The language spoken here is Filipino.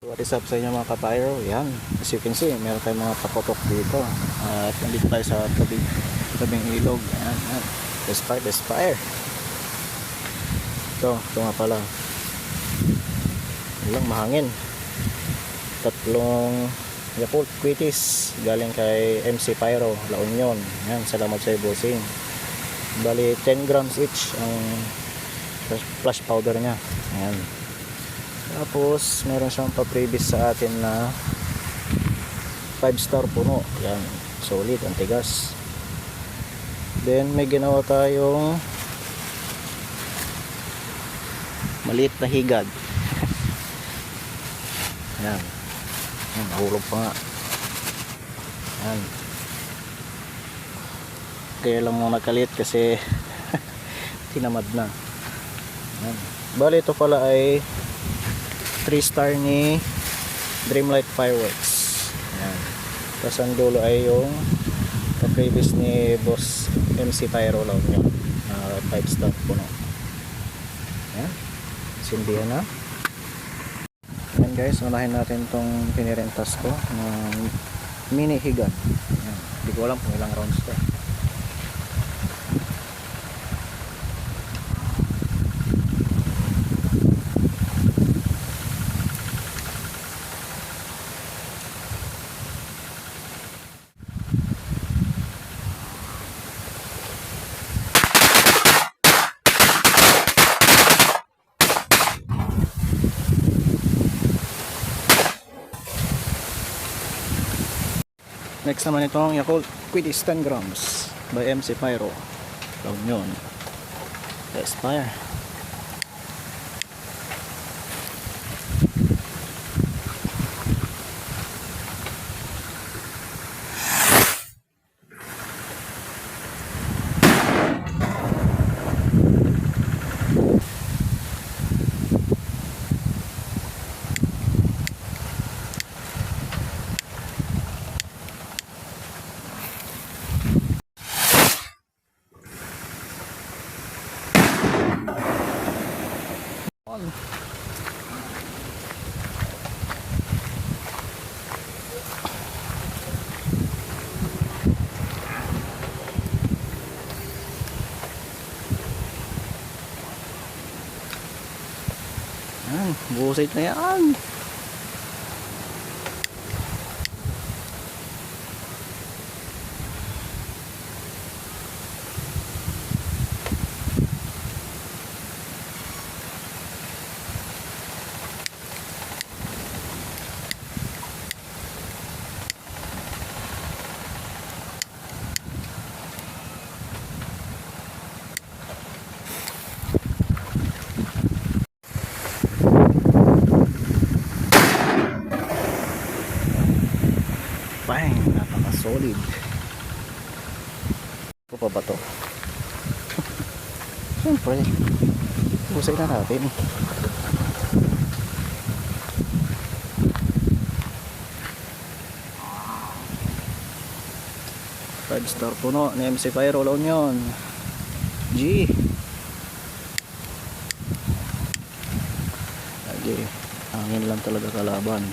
What is up sa inyo mga kapayro? Yan, as you can see, meron tayong mga pakotok dito. At nandito tayo sa tabing ilog. Yan, yan. Best fire. Ito nga pala. Yan lang, mahangin. Tatlong Yakult Quitis galing kay MC Pyro, La Union. Yan, salamat sa bossing. Bali 10 grams each ang flash powder nya. Yan. Tapos meron siyang pa-previous sa atin na 5-star puno. Yan, solid, ang tigas. Then may ginawa tayong maliit na higad. Yan. Yan, nahulog pa nga. Yan. Kaya lang mo nakalit kasi tinamad na. Yan. Bali ito pala ay 3-star ni Dreamlight Fireworks. Yan. Tapos ang dulo ay yung previous ni Boss MC Pyro lang yun. 5-star puno. Yan. Sindihan na. Yan guys, unahin natin itong pinirentas ko ng mini higad. Yan. Hindi ko alam kung ilang rounds to. Next naman itong Yakult Quitis 10 grams by MC Pyro. La Union. Best fire. Yan, busit na yan. Bang! Napaka-solid. Ito pa ba ito? Siyempre, usay na natin. Five-star puno ni MC Pyro La Union. G. Hangin lang talaga kalaban.